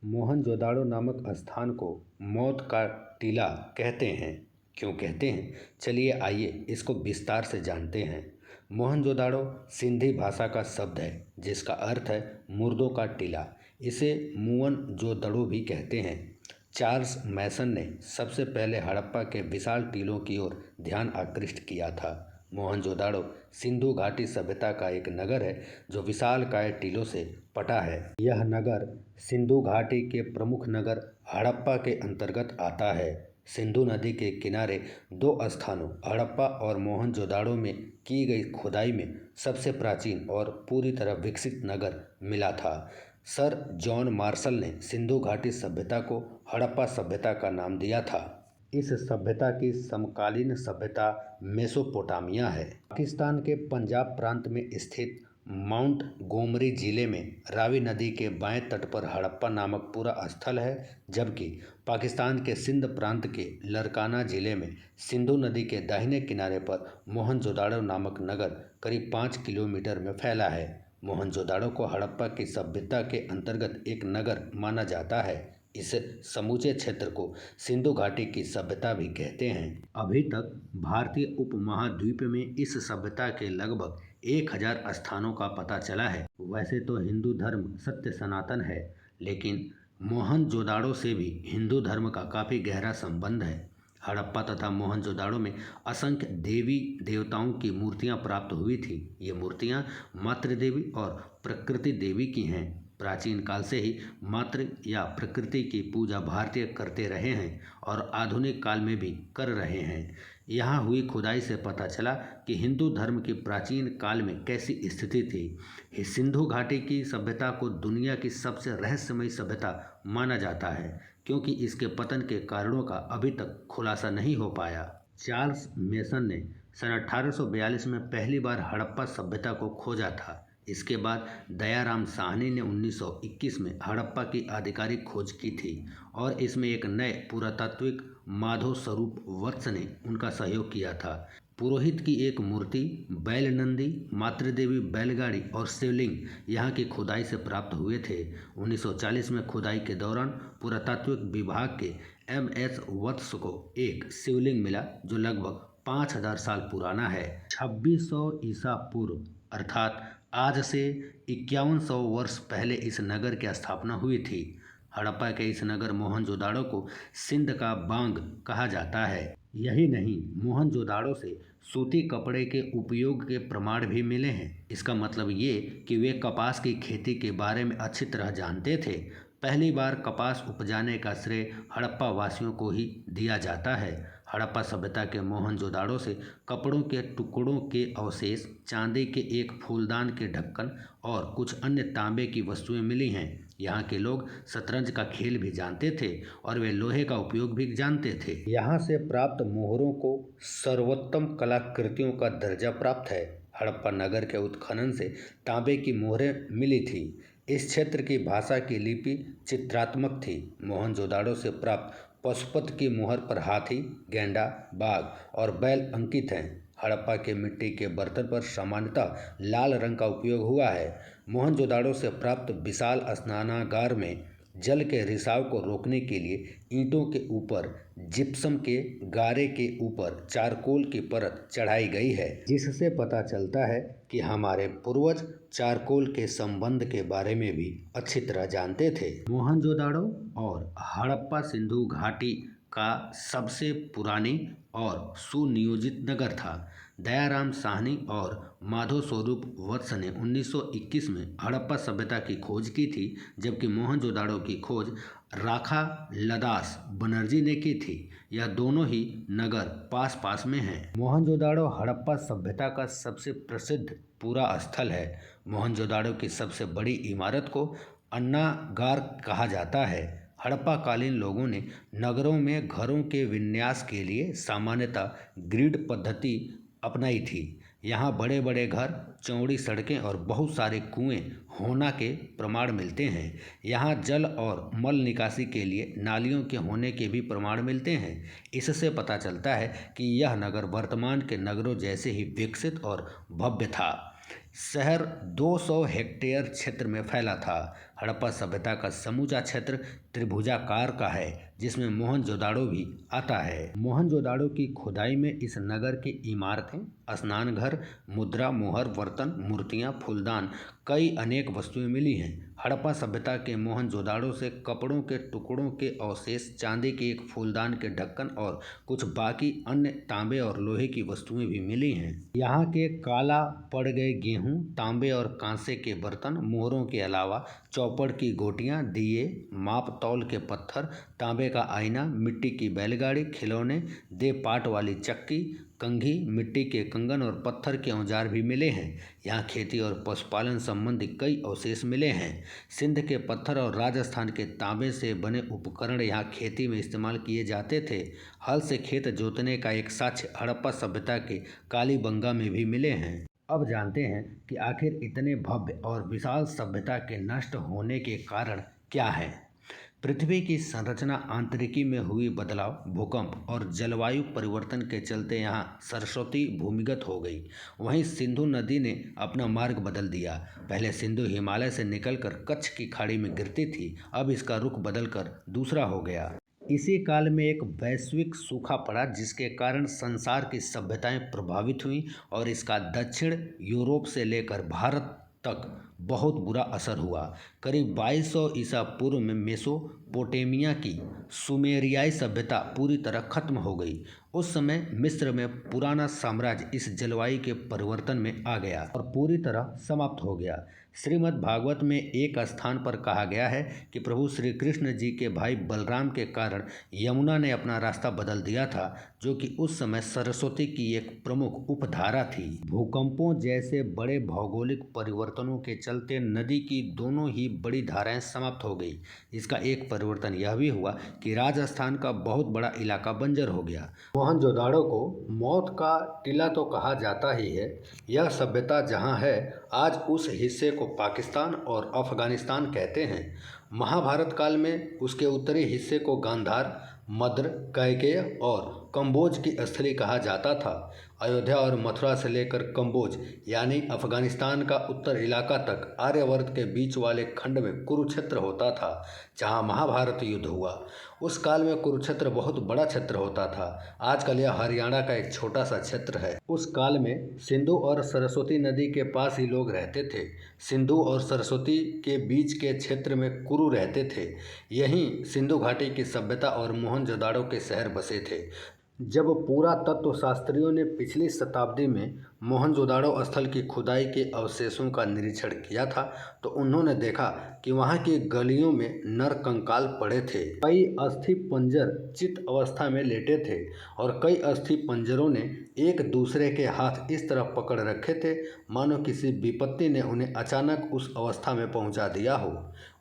मोहनजोदाड़ो नामक स्थान को मौत का टीला कहते हैं। क्यों कहते हैं, चलिए आइए इसको विस्तार से जानते हैं। मोहनजोदाड़ो सिंधी भाषा का शब्द है जिसका अर्थ है मुर्दों का टीला। इसे मुअन जो दड़ो भी कहते हैं। चार्ल्स मैसन ने सबसे पहले हड़प्पा के विशाल टीलों की ओर ध्यान आकृष्ट किया था। मोहनजोदाड़ो सिंधु घाटी सभ्यता का एक नगर है जो विशालकाय टीलों से पटा है। यह नगर सिंधु घाटी के प्रमुख नगर हड़प्पा के अंतर्गत आता है। सिंधु नदी के किनारे दो स्थानों हड़प्पा और मोहनजोदाड़ो में की गई खुदाई में सबसे प्राचीन और पूरी तरह विकसित नगर मिला था। सर जॉन मार्शल ने सिंधु घाटी सभ्यता को हड़प्पा सभ्यता का नाम दिया था। इस सभ्यता की समकालीन सभ्यता मेसोपोटामिया है। पाकिस्तान के पंजाब प्रांत में स्थित माउंट गोमरी जिले में रावी नदी के बाएं तट पर हड़प्पा नामक पूरा स्थल है, जबकि पाकिस्तान के सिंध प्रांत के लरकाना जिले में सिंधु नदी के दाहिने किनारे पर मोहनजोदाड़ो नामक नगर करीब 5 किलोमीटर में फैला है। मोहनजोदाड़ो को हड़प्पा की सभ्यता के अंतर्गत एक नगर माना जाता है। इस समूचे क्षेत्र को सिंधु घाटी की सभ्यता भी कहते हैं। अभी तक भारतीय उपमहाद्वीप में इस सभ्यता के लगभग 1000 स्थानों का पता चला है। वैसे तो हिंदू धर्म सत्य सनातन है, लेकिन मोहनजोदाड़ो से भी हिंदू धर्म का काफ़ी गहरा संबंध है। हड़प्पा तथा मोहनजोदाड़ो में असंख्य देवी देवताओं की मूर्तियां प्राप्त हुई थी। ये मूर्तियां मातृदेवी और प्रकृति देवी की हैं। प्राचीन काल से ही मातृ या प्रकृति की पूजा भारतीय करते रहे हैं और आधुनिक काल में भी कर रहे हैं। यहाँ हुई खुदाई से पता चला कि हिंदू धर्म की प्राचीन काल में कैसी स्थिति थी। सिंधु घाटी की सभ्यता को दुनिया की सबसे रहस्यमयी सभ्यता माना जाता है, क्योंकि इसके पतन के कारणों का अभी तक खुलासा नहीं हो पाया। चार्ल्स मेसन ने सन 1842 में पहली बार हड़प्पा सभ्यता को खोजा था। इसके बाद दयाराम साहनी ने 1921 में हड़प्पा की आधिकारिक खोज की थी और इसमें एक नए पुरातात्विक माधव स्वरूप वत्स ने उनका सहयोग किया था। पुरोहित की एक मूर्ति, बैल नंदी, मातृदेवी बैलगाड़ी और शिवलिंग यहाँ की खुदाई से प्राप्त हुए थे। 1940 में खुदाई के दौरान पुरातात्विक विभाग के MS वत्स को एक शिवलिंग मिला जो लगभग 5000 साल पुराना है। 2600 ईसा पूर्व अर्थात आज से 5100 वर्ष पहले इस नगर की स्थापना हुई थी। हड़प्पा के इस नगर मोहनजोदाड़ो को सिंध का बांग कहा जाता है। यही नहीं, मोहनजोदाड़ो से सूती कपड़े के उपयोग के प्रमाण भी मिले हैं। इसका मतलब ये कि वे कपास की खेती के बारे में अच्छी तरह जानते थे। पहली बार कपास उपजाने का श्रेय हड़प्पा वासियों को ही दिया जाता है। हड़प्पा सभ्यता के मोहनजोदाड़ो से कपड़ों के टुकड़ों के अवशेष, चांदी के एक फूलदान के ढक्कन और कुछ अन्य तांबे की वस्तुएं मिली हैं। यहाँ के लोग शतरंज का खेल भी जानते थे और वे लोहे का उपयोग भी जानते थे। यहाँ से प्राप्त मोहरों को सर्वोत्तम कलाकृतियों का दर्जा प्राप्त है। हड़प्पा नगर के उत्खनन से तांबे की मोहरें मिली थी। इस क्षेत्र की भाषा की लिपि चित्रात्मक थी। मोहनजोदाड़ो से प्राप्त पशुपत की मुहर पर हाथी, गेंडा, बाघ और बैल अंकित हैं। हड़प्पा के मिट्टी के बर्तन पर सामान्यतः लाल रंग का उपयोग हुआ है। मोहनजोदाड़ो से प्राप्त विशाल स्नानागार में जल के रिसाव को रोकने के लिए ईंटों के ऊपर जिप्सम के गारे के ऊपर चारकोल की परत चढ़ाई गई है, जिससे पता चलता है कि हमारे पूर्वज चारकोल के संबंध के बारे में भी अच्छी तरह जानते थे। मोहनजोदाड़ो और हड़प्पा सिंधु घाटी का सबसे पुरानी और सुनियोजित नगर था। दयाराम साहनी और माधव स्वरूप वत्स ने 1921 में हड़प्पा सभ्यता की खोज की थी, जबकि मोहनजोदाड़ो की खोज राखा लदास बनर्जी ने की थी। यह दोनों ही नगर पास पास में हैं। मोहनजोदाड़ो हड़प्पा सभ्यता का सबसे प्रसिद्ध पूरा स्थल है। मोहनजोदाड़ो की सबसे बड़ी इमारत को अन्नागार कहा जाता है। हड़प्पा कालीन लोगों ने नगरों में घरों के विन्यास के लिए सामान्यतः ग्रिड पद्धति अपनाई थी। यहाँ बड़े बड़े घर, चौड़ी सड़कें और बहुत सारे कुएं होना के प्रमाण मिलते हैं। यहाँ जल और मल निकासी के लिए नालियों के होने के भी प्रमाण मिलते हैं। इससे पता चलता है कि यह नगर वर्तमान के नगरों जैसे ही विकसित और भव्य था। शहर 200 हेक्टेयर क्षेत्र में फैला था। हड़प्पा सभ्यता का समूचा क्षेत्र त्रिभुजाकार का है, जिसमें मोहनजोदाड़ो भी आता है। मोहनजोदाड़ो की खुदाई में इस नगर की इमारतें, स्नान घर, मुद्रा, मोहर, बर्तन, मूर्तियां, फूलदान, कई अनेक वस्तुएं मिली हैं। हड़प्पा सभ्यता के मोहनजोदाड़ो से कपड़ों के टुकड़ों के अवशेष, चांदी के एक फूलदान के ढक्कन और कुछ बाकी अन्य तांबे और लोहे की वस्तुएं भी मिली हैं। यहाँ के काला पड़ गए गेहूं, तांबे और कांसे के बर्तन, मोहरों के अलावा चौपड़ की गोटियां, दिए, माप तौल के पत्थर, तांबे का आईना, मिट्टी की बैलगाड़ी, खिलौने, दे पाट वाली चक्की, कंघी, मिट्टी के कंगन और पत्थर के औजार भी मिले हैं। यहाँ खेती और पशुपालन संबंधी कई अवशेष मिले हैं। सिंध के पत्थर और राजस्थान के तांबे से बने उपकरण यहाँ खेती में इस्तेमाल किए जाते थे। हल से खेत जोतने का एक साक्ष्य हड़प्पा सभ्यता के कालीबंगा में भी मिले हैं। अब जानते हैं कि आखिर इतने भव्य और विशाल सभ्यता के नष्ट होने के कारण क्या है। पृथ्वी की संरचना आंतरिकी में हुई बदलाव, भूकंप और जलवायु परिवर्तन के चलते यहाँ सरस्वती भूमिगत हो गई। वहीं सिंधु नदी ने अपना मार्ग बदल दिया। पहले सिंधु हिमालय से निकलकर कच्छ की खाड़ी में गिरती थी, अब इसका रुख बदलकर दूसरा हो गया। इसी काल में एक वैश्विक सूखा पड़ा, जिसके कारण संसार की सभ्यताएं प्रभावित हुईं और इसका दक्षिण यूरोप से लेकर भारत तक बहुत बुरा असर हुआ। करीब 2200 ईसा पूर्व में मेसोपोटामिया की सुमेरियाई सभ्यता पूरी तरह खत्म हो गई। उस समय मिस्र में पुराना साम्राज्य इस जलवायु के परिवर्तन में आ गया और पूरी तरह समाप्त हो गया। श्रीमद् भागवत में एक स्थान पर कहा गया है कि प्रभु श्री कृष्ण जी के भाई बलराम के कारण यमुना ने अपना रास्ता बदल दिया था, जो कि उस समय सरस्वती की एक प्रमुख उपधारा थी। भूकंपों जैसे बड़े भौगोलिक परिवर्तनों के चलते नदी की दोनों ही बड़ी धाराएं समाप्त हो गई। इसका एक परिवर्तन यह भी हुआ कि राजस्थान का बहुत बड़ा इलाका बंजर हो गया। मोहनजोदाड़ो को मौत का टीला तो कहा जाता ही है। यह सभ्यता जहाँ है आज, उस हिस्से को पाकिस्तान और अफगानिस्तान कहते हैं। महाभारत काल में उसके उत्तरी हिस्से को गांधार, मद्र, कैकेय और कंबोज की स्थली कहा जाता था। अयोध्या और मथुरा से लेकर कंबोज यानी अफगानिस्तान का उत्तर इलाका तक आर्यवर्त के बीच वाले खंड में कुरुक्षेत्र होता था, जहां महाभारत युद्ध हुआ। उस काल में कुरुक्षेत्र बहुत बड़ा क्षेत्र होता था। आजकल यह हरियाणा का एक छोटा सा क्षेत्र है। उस काल में सिंधु और सरस्वती नदी के पास ही लोग रहते थे। सिंधु और सरस्वती के बीच के क्षेत्र में कुरु रहते थे। यहीं सिंधु घाटी की सभ्यता और मोहनजोदाड़ो के शहर बसे थे। जब पुरातत्वशास्त्रियों ने पिछली शताब्दी में मोहनजोदाड़ो स्थल की खुदाई के अवशेषों का निरीक्षण किया था, तो उन्होंने देखा कि वहां की गलियों में नर कंकाल पड़े थे। कई अस्थि पंजर चित अवस्था में लेटे थे और कई अस्थि पंजरों ने एक दूसरे के हाथ इस तरह पकड़ रखे थे मानो किसी विपत्ति ने उन्हें अचानक उस अवस्था में पहुंचा दिया हो।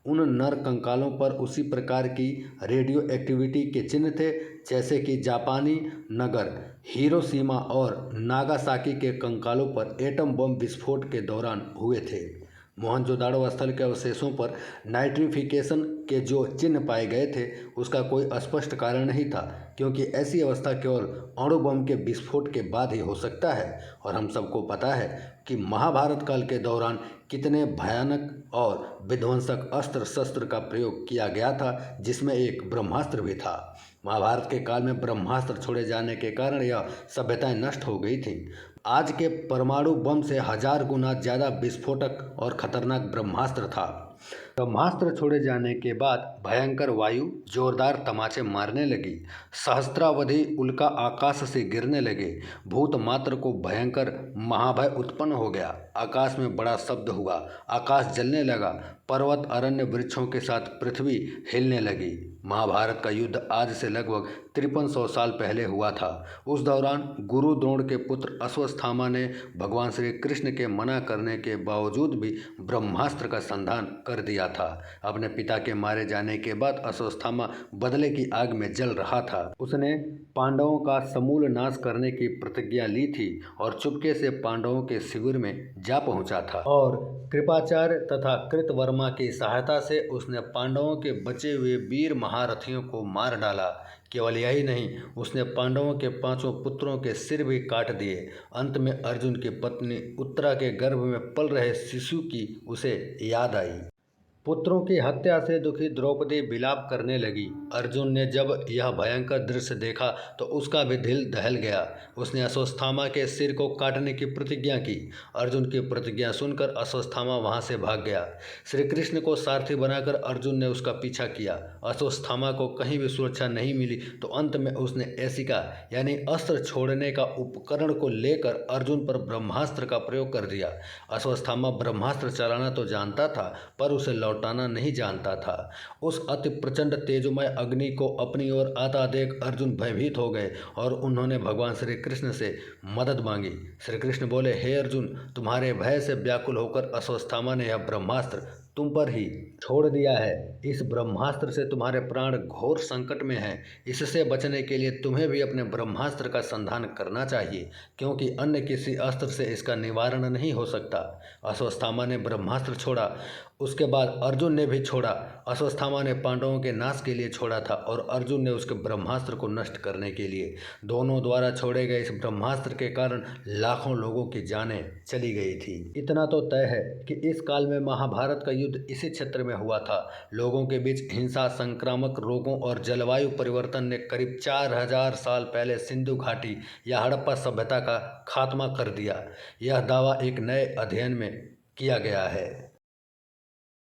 उन नर कंकालों पर उसी प्रकार की रेडियो एक्टिविटी के चिन्ह थे जैसे कि जापानी नगर हिरोशिमा और नागासाकी के कंकालों पर एटम बम विस्फोट के दौरान हुए थे। मोहनजोदाड़ो स्थल के अवशेषों पर नाइट्रिफिकेशन के जो चिन्ह पाए गए थे, उसका कोई स्पष्ट कारण नहीं था, क्योंकि ऐसी अवस्था केवल अणु बम के विस्फोट के बाद ही हो सकता है। और हम सबको पता है कि महाभारत काल के दौरान कितने भयानक और विध्वंसक अस्त्र शस्त्र का प्रयोग किया गया था, जिसमें एक ब्रह्मास्त्र भी था। महाभारत के काल में ब्रह्मास्त्र छोड़े जाने के कारण यह सभ्यताएं नष्ट हो गई थीं। आज के परमाणु बम से 1000 गुना ज़्यादा विस्फोटक और खतरनाक ब्रह्मास्त्र था। ब्रह्मास्त्र छोड़े जाने के बाद भयंकर वायु जोरदार तमाचे मारने लगी। सहस्त्रावधि उल्का आकाश से गिरने लगे। भूत मात्र को भयंकर महाभय उत्पन्न हो गया। आकाश में बड़ा शब्द हुआ, आकाश जलने लगा, पर्वत अरण्य वृक्षों के साथ पृथ्वी हिलने लगी। महाभारत का युद्ध आज से लगभग 5300 साल पहले हुआ था। उस दौरान गुरु द्रोण के पुत्र अश्वत्थामा ने भगवान श्री कृष्ण के मना करने के बावजूद भी ब्रह्मास्त्र का संधान कर दिया था। अपने पिता के मारे जाने के बाद अश्वत्थामा बदले की आग में जल रहा था। उसने पांडवों का समूल नाश करने की प्रतिज्ञा ली थी और चुपके से पांडवों के शिविर में जा पहुंचा था और कृपाचार्य तथा कृतवर्मा की सहायता से उसने पांडवों के बचे हुए वीर महारथियों को मार डाला। केवल यही नहीं, उसने पांडवों के 5 पुत्रों के सिर भी काट दिए। अंत में अर्जुन की पत्नी उत्तरा के गर्भ में पल रहे शिशु की उसे याद आई। पुत्रों की हत्या से दुखी द्रौपदी विलाप करने लगी। अर्जुन ने जब यह भयंकर दृश्य देखा तो उसका भी दिल दहल गया। उसने अश्वत्थामा के सिर को काटने की प्रतिज्ञा की। अर्जुन की प्रतिज्ञा सुनकर अश्वत्थामा वहां से भाग गया। श्री कृष्ण को सारथी बनाकर अर्जुन ने उसका पीछा किया। अश्वत्थामा को कहीं भी सुरक्षा नहीं मिली तो अंत में उसने ऐसिका यानी अस्त्र छोड़ने का उपकरण को लेकर अर्जुन पर ब्रह्मास्त्र का प्रयोग कर दिया। अश्वत्थामा ब्रह्मास्त्र चलाना तो जानता था पर उसे लौटाना नहीं जानता था। उस अति प्रचंड तेजोमय अग्नि को अपनी ओर आता देख अर्जुन भयभीत हो गए और उन्होंने भगवान श्री कृष्ण से मदद मांगी। श्री कृष्ण बोले, हे अर्जुन, तुम्हारे भय से व्याकुल होकर अश्वत्थामा ने यह ब्रह्मास्त्र तुम पर ही छोड़ दिया है। इस ब्रह्मास्त्र से तुम्हारे प्राण घोर संकट में हैं। इससे बचने के लिए तुम्हें भी अपने ब्रह्मास्त्र का संधान करना चाहिए, क्योंकि अन्य किसी अस्त्र से इसका निवारण नहीं हो सकता। अश्वत्थामा ने ब्रह्मास्त्र छोड़ा। उसके बाद अर्जुन ने भी छोड़ा। अश्वत्थामा ने पांडवों के नाश के लिए छोड़ा था और अर्जुन ने उसके ब्रह्मास्त्र को नष्ट करने के लिए। दोनों द्वारा छोड़े गए इस ब्रह्मास्त्र के कारण लाखों लोगों की जानें चली गई थी। इतना तो तय है कि इस काल में महाभारत का युद्ध इसी क्षेत्र में हुआ था। लोगों के बीच हिंसा, संक्रामक रोगों और जलवायु परिवर्तन ने करीब 4000 साल पहले सिंधु घाटी या हड़प्पा सभ्यता का खात्मा कर दिया। यह दावा एक नए अध्ययन में किया गया है।